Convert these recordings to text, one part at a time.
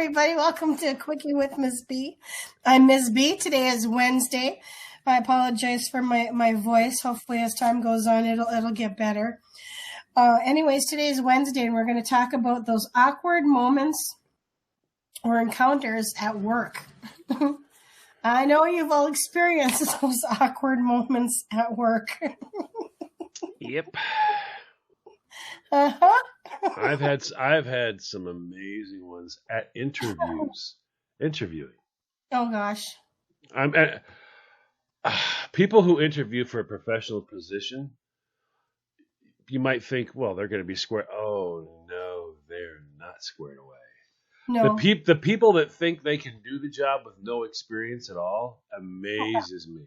everybody. Welcome to Quickie with Ms. B. I'm Ms. B. Today is Wednesday. I apologize for my voice. Hopefully, as time goes on, it'll get better. Anyways, today is Wednesday, and we're going to talk about those awkward moments or encounters at work. I know you've all experienced those awkward moments at work. Yep. Uh-huh. I've had some amazing ones at interviewing. Oh gosh. I'm at, people who interview for a professional position. You might think, well, they're going to be square. Oh no, they're not squared away. No. The people that think they can do the job with no experience at all amazes me,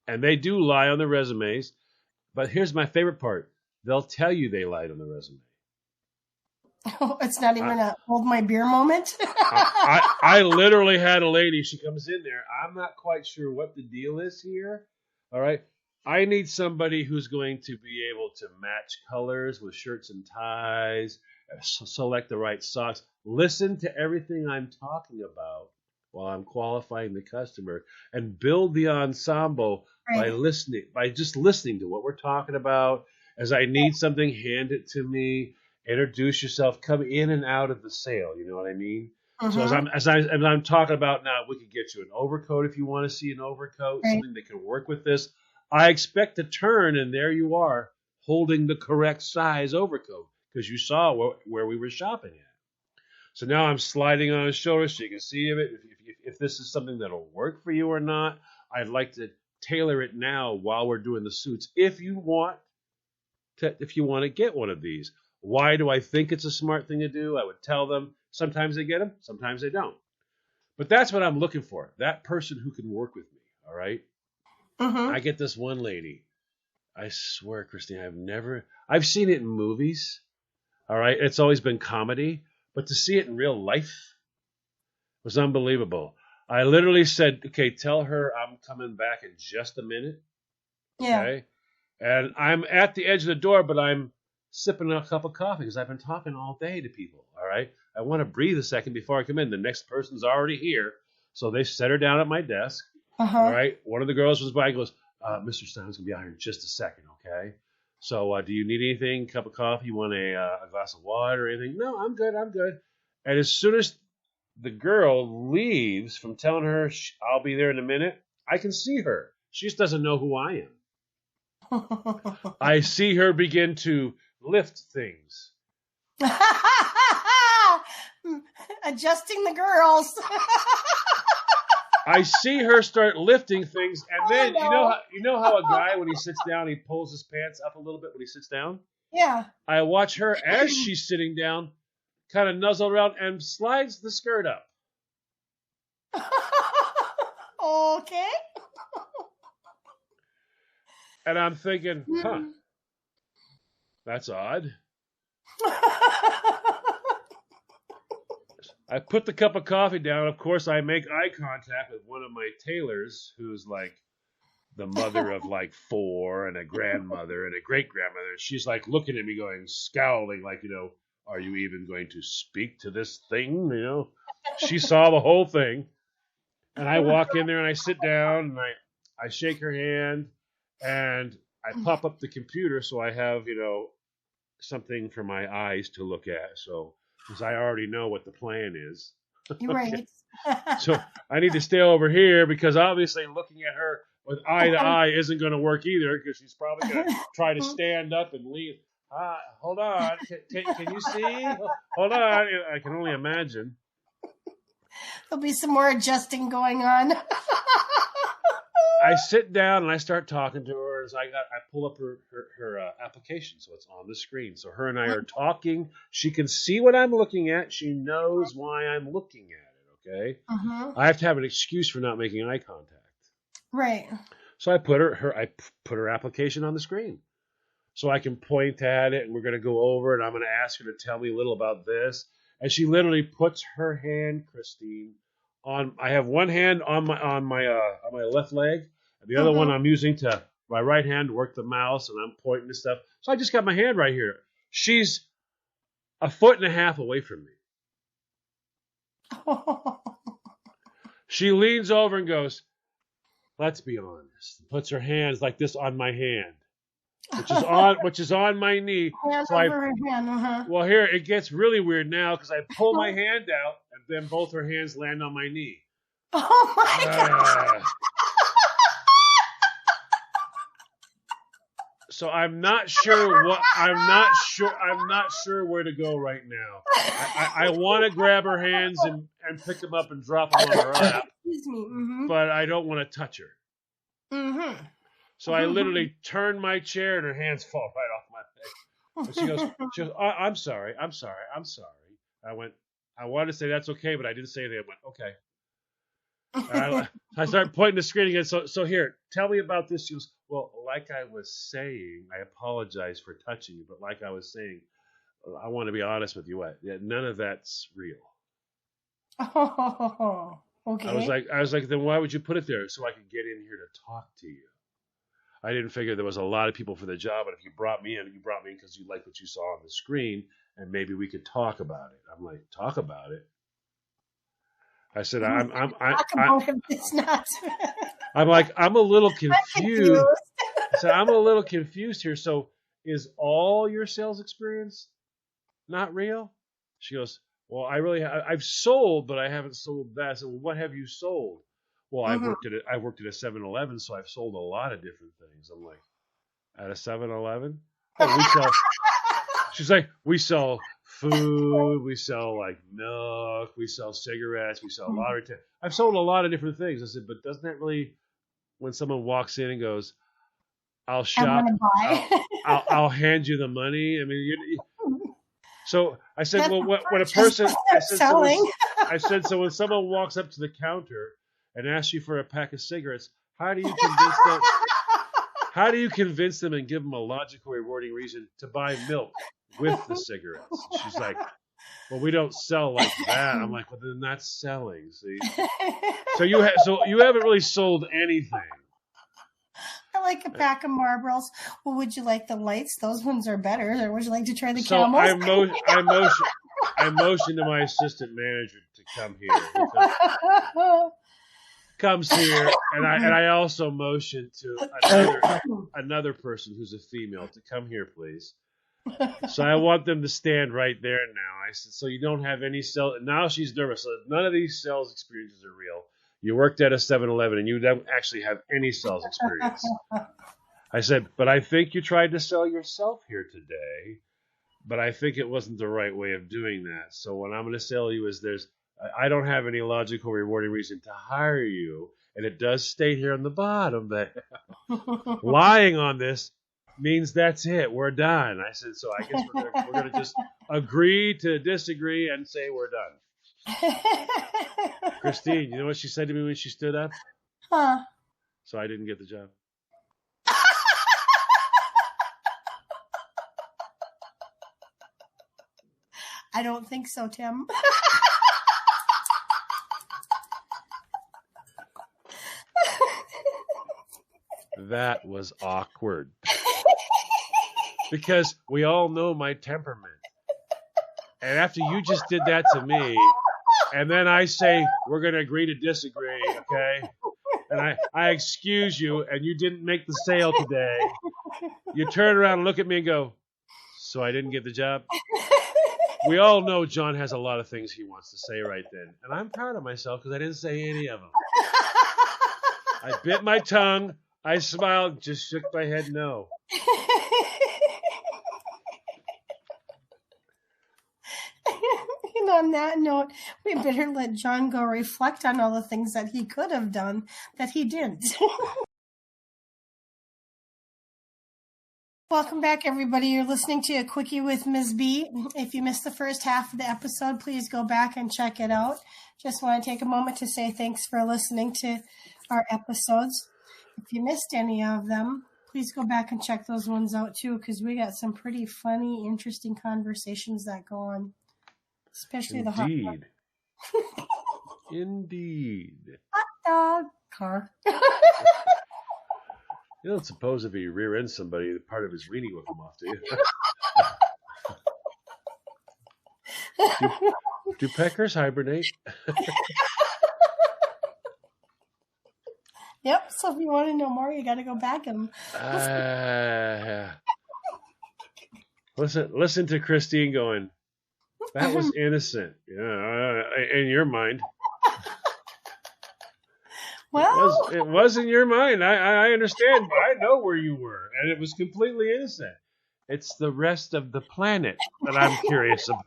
and they do lie on their resumes. But here's my favorite part: they'll tell you they lied on the resume. Oh, it's not even a hold my beer moment. I literally had a lady. She comes in there. I'm not quite sure what the deal is here. All right. I need somebody who's going to be able to match colors with shirts and ties, select the right socks, listen to everything I'm talking about while I'm qualifying the customer, and build the ensemble by just listening to what we're talking about. As I need something, hand it to me. Introduce yourself. Come in and out of the sale. You know what I mean? So as I'm talking about now, we could get you an overcoat if you want to see an overcoat, something that can work with this. I expect to turn, and there you are, holding the correct size overcoat because you saw where we were shopping at. So now I'm sliding on his shoulder so you can see if this is something that'll work for you or not. I'd like to tailor it now while we're doing the suits. If you want to get one of these. Why do I think it's a smart thing to do? I would tell them. Sometimes they get them, sometimes they don't. But that's what I'm looking for. That person who can work with me, all right? I get this one lady. I swear, Christine, I've seen it in movies, all right? It's always been comedy. But to see it in real life was unbelievable. I literally said, okay, tell her I'm coming back in just a minute. Yeah. Okay? And I'm at the edge of the door, but I'm sipping a cup of coffee because I've been talking all day to people, all right? I want to breathe a second before I come in. The next person's already here. So they set her down at my desk, all right? One of the girls was by and goes, Mr. Stein's going to be out here in just a second, okay? So do you need anything, cup of coffee? You want a glass of water or anything? No, I'm good. And as soon as the girl leaves from telling her I'll be there in a minute, I can see her. She just doesn't know who I am. I see her begin to lift things. Adjusting the girls. I see her start lifting things, and then you know how a guy when he sits down he pulls his pants up a little bit when he sits down? Yeah. I watch her as she's sitting down, kind of nuzzle around and slides the skirt up. Okay. And I'm thinking, that's odd. I put the cup of coffee down. Of course, I make eye contact with one of my tailors who's like the mother of like 4 and a grandmother and a great-grandmother. And she's like looking at me going, scowling like, are you even going to speak to this thing? She saw the whole thing. And I walk in there and I sit down and I shake her hand and I pop up the computer so I have, something for my eyes to look at. So, because I already know what the plan is. Right. So I need to stay over here because obviously looking at her with eye to eye isn't going to work either because she's probably going to try to stand up and leave. Hold on. Can you see? Hold on. I can only imagine. There'll be some more adjusting going on. I sit down and I start talking to her. As I pull up her application, so it's on the screen. So her and I are talking. She can see what I'm looking at. She knows why I'm looking at it. Okay. I have to have an excuse for not making eye contact. Right. So I put her application on the screen, so I can point at it, and we're going to go over it. I'm going to ask her to tell me a little about this, and she literally puts her hand, Christine, on. I have one hand on my left leg. The other one I'm using my right hand to work the mouse, and I'm pointing to stuff. So I just got my hand right here. She's 1.5 feet away from me. She leans over and goes, let's be honest. Puts her hands like this on my hand, which is on my knee. Hand So over her hand. well, here it gets really weird now because I pull my hand out and then both her hands land on my knee. Oh my God. So I'm not sure where to go right now. I want to grab her hands and pick them up and drop them on her lap. Excuse me. Mm-hmm. But I don't want to touch her. Mm-hmm. So I literally turn my chair and her hands fall right off my face. And she goes, I'm sorry. I wanted to say that's okay, but I didn't say anything. I went, okay. I started pointing the screen again. So here, tell me about this. She goes, well, like I was saying, I apologize for touching you, but like I was saying, I want to be honest with you. None of that's real. Oh, okay. I was like, then why would you put it there? So I could get in here to talk to you. I didn't figure there was a lot of people for the job, but if you brought me in because you liked what you saw on the screen, and maybe we could talk about it. I'm like, talk about it. I said, I'm like, I'm a little confused. I said, I'm a little confused here. So is all your sales experience not real? She goes, well, I've sold, but I haven't sold that. So what have you sold? Well, I worked at a 7-Eleven, so I've sold a lot of different things. I'm like, at a 7-Eleven? Oh, we sell. She's like, we sell food, we sell like milk, we sell cigarettes, we sell lottery tickets. I've sold a lot of different things. I said, but doesn't that really, when someone walks in and goes, I'll shop, I'll hand you the money. I mean, so I said, well, when a person, I said, so when someone walks up to the counter and asks you for a pack of cigarettes, how do you convince them? How do you convince them and give them a logical, rewarding reason to buy milk with the cigarettes? She's like, well, we don't sell like that. I'm like, well, then that's selling. See, so you haven't really sold anything. I like a pack of Marlboros. Well, would you like the lights? Those ones are better. Or would you like to try the Camels? I motioned to my assistant manager to come here. Comes here, and I also motioned to another person who's a female to come here, please. So I want them to stand right there now. I said, so you don't have any sales. Now she's nervous. So none of these sales experiences are real. You worked at a 7-Eleven, and you don't actually have any sales experience. I said, but I think you tried to sell yourself here today, but I think it wasn't the right way of doing that. So what I'm going to sell you is I don't have any logical, rewarding reason to hire you, and it does state here on the bottom that lying on this means that's it. We're done. I said, so I guess we're going to just agree to disagree and say we're done. Christine, you know what she said to me when she stood up? Huh? So I didn't get the job. I don't think so, Tim. That was awkward. Because we all know my temperament. And after you just did that to me, and then I say, we're going to agree to disagree, okay? And I excuse you, and you didn't make the sale today. You turn around and look at me and go, so I didn't get the job? We all know John has a lot of things he wants to say right then. And I'm proud of myself because I didn't say any of them. I bit my tongue. I smiled, just shook my head no. And on that note, we better let John go reflect on all the things that he could have done that he didn't. Welcome back, everybody. You're listening to A Quickie with Ms. B. If you missed the first half of the episode, please go back and check it out. Just want to take a moment to say thanks for listening to our episodes. If you missed any of them, please go back and check those ones out too, because we got some pretty funny, interesting conversations that go on, especially the hot dog. Indeed. Hot dog car. You don't suppose if he rear ends somebody, part of his weenie will come off, do you? Do peckers hibernate? Yep. So if you want to know more, you got to go back and listen to Christine going, that was innocent. Yeah, in your mind. well, It was in your mind. I understand. I know where you were, and it was completely innocent. It's the rest of the planet that I'm curious about.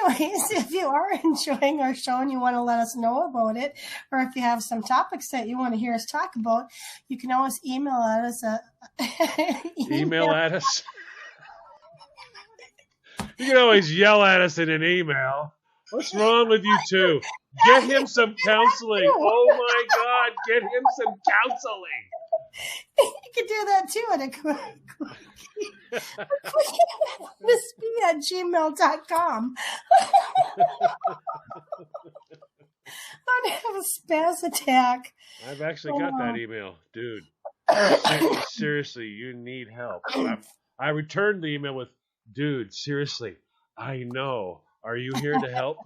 anyways, if you are enjoying our show and you want to let us know about it, or if you have some topics that you want to hear us talk about, you can always email at us at Email at us. You can always yell at us in an email. What's wrong with you two? Get him some counseling. Oh my God, get him some counseling. You can do that too at missb@gmail.com. I'm going to have a spaz attack. I've actually got that email. Dude, seriously, you need help. I returned the email with, dude, seriously, I know. Are you here to help?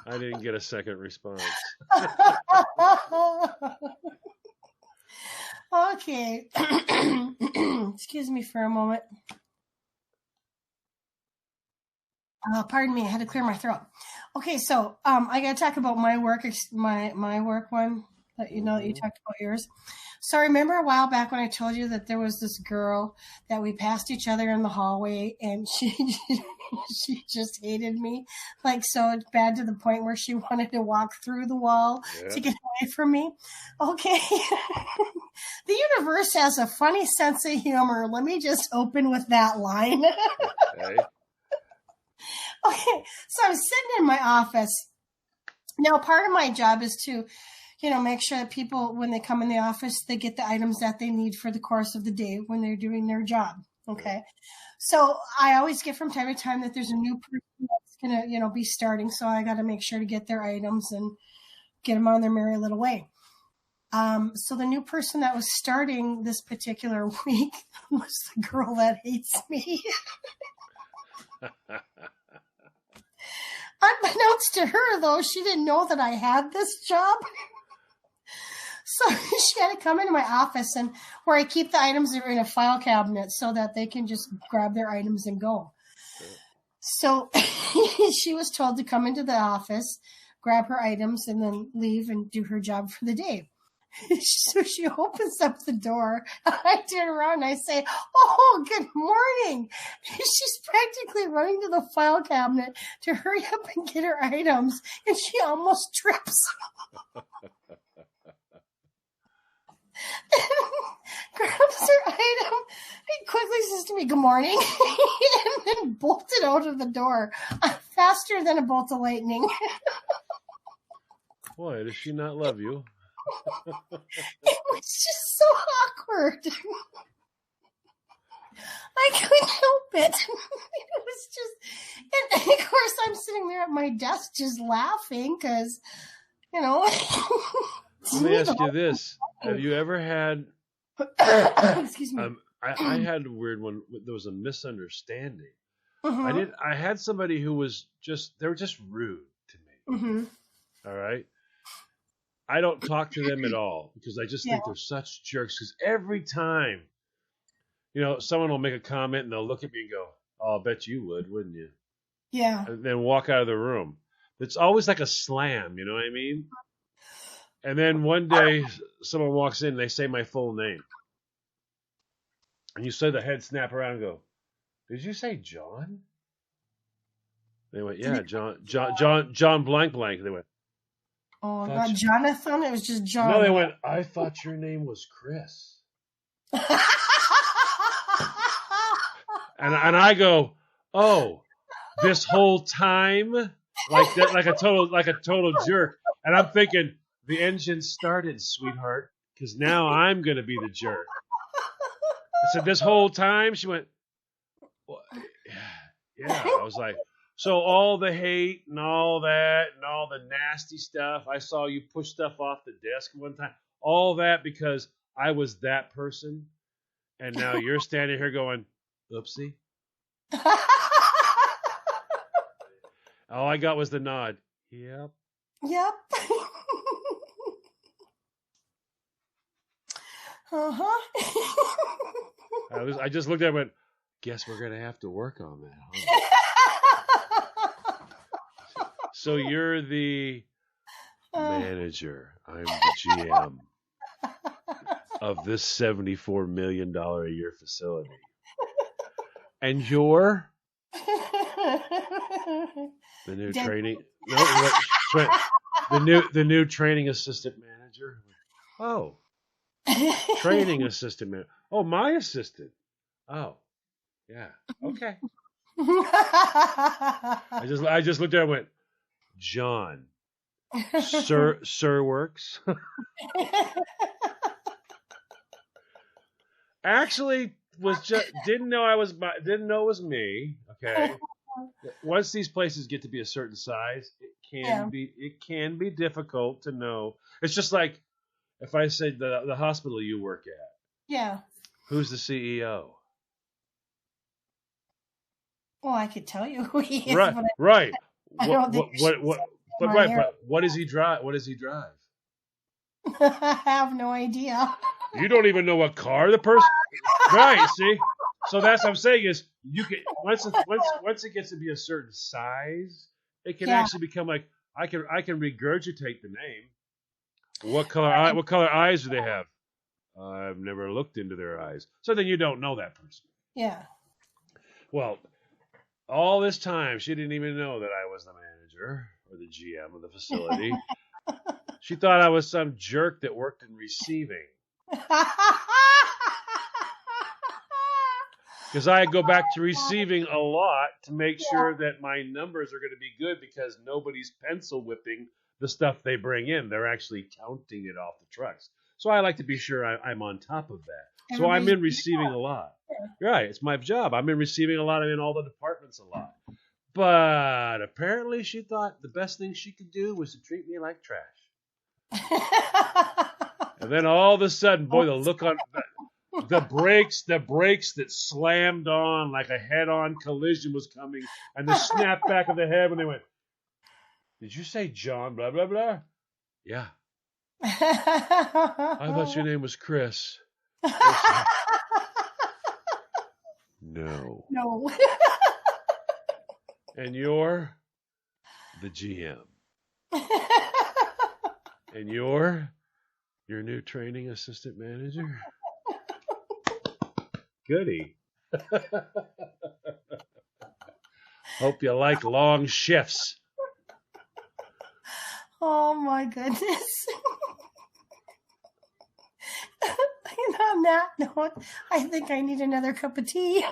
I didn't get a second response. Okay. Excuse me for a moment. Pardon me, I had to clear my throat. Okay, so I got to talk about my work, my work one that you know that you talked about yours. So remember a while back when I told you that there was this girl that we passed each other in the hallway, and she just hated me, like so bad to the point where she wanted to walk through the wall to get away from me. Okay. The universe has a funny sense of humor. Let me just open with that line. Okay. Okay, so I'm sitting in my office. Now, part of my job is to, make sure that people, when they come in the office, they get the items that they need for the course of the day when they're doing their job. Okay. So I always get from time to time that there's a new person that's going to, be starting. So I got to make sure to get their items and get them on their merry little way. So the new person that was starting this particular week was the girl that hates me. Unbeknownst to her, though, she didn't know that I had this job. So she had to come into my office and where I keep the items are in a file cabinet so that they can just grab their items and go. So she was told to come into the office, grab her items, and then leave and do her job for the day. So she opens up the door. I turn around and I say, "Oh, good morning." She's practically running to the file cabinet to hurry up and get her items, and she almost trips. Grabs her item and quickly says to me, "Good morning," and then bolted out of the door faster than a bolt of lightning. Boy, does she not love you? It was just so awkward. I couldn't help it. It was just, and of course I'm sitting there at my desk just laughing because, Let me ask you this. Have you ever had... Excuse me. I had a weird one. There was a misunderstanding. Mm-hmm. I had somebody who was they were just rude to me. Mm-hmm. All right? I don't talk to them at all because I just think they're such jerks. Because every time, someone will make a comment and they'll look at me and go, "Oh, I bet you would, wouldn't you?" Yeah. And then walk out of the room. It's always like a slam, you know what I mean? And then one day, someone walks in and they say my full name. And you see the head snap around and go, "Did you say John?" They went, "Yeah, John blank blank." They went, "Oh, not Jonathan. It was just John." No, they went, "I thought your name was Chris." and I go, "Oh, this whole time, like that, like a total jerk." And I'm thinking, the engine started, sweetheart, because now I'm gonna be the jerk. I said, "This whole time?" She went, "Well, yeah." I was like, "So all the hate and all that and all the nasty stuff, I saw you push stuff off the desk one time, all that because I was that person, and now you're standing here going, Oopsie. All I got was the nod. Yep. Yep. Uh-huh. I just looked at it and went, guess we're going to have to work on that, huh? So you're the manager. I'm the GM of this $74 million a year facility. And you're the new training. No, the new training assistant manager. Oh, training assistant manager. Oh, my assistant. Oh, yeah. Okay. I just looked at it and went, John, Sir works. Actually, didn't know it was me. Okay. Once these places get to be a certain size, it can be difficult to know. It's just like if I said the hospital you work at. Yeah. Who's the CEO? Well, I could tell you who he is. Right. But What does he drive? What does he drive? I have no idea. You don't even know what car the person. Right. See. So that's what I'm saying is you can once it gets to be a certain size, it can actually become like I can regurgitate the name. What color eyes do they have? I've never looked into their eyes. So then you don't know that person. Yeah. Well, all this time she didn't even know that I was the manager or the GM of the facility. She thought I was some jerk that worked in receiving. Because I go back to receiving a lot to make sure that my numbers are going to be good because nobody's pencil whipping the stuff they bring in. They're actually counting it off the trucks. So I like to be sure I'm on top of that. So I'm in receiving a lot. Right, it's my job. I'm in receiving a lot. I'm in all the departments a lot. But apparently she thought the best thing she could do was to treat me like trash. And then all of a sudden, boy, the look on the brakes that slammed on like a head-on collision was coming, and the snap back of the head when they went, did you say John blah, blah, blah? Yeah. I thought your name was Chris. No. No. And you're the GM. And you're your new training assistant manager? Goody. Hope you like long shifts. Oh my goodness. And on that note, I think I need another cup of tea.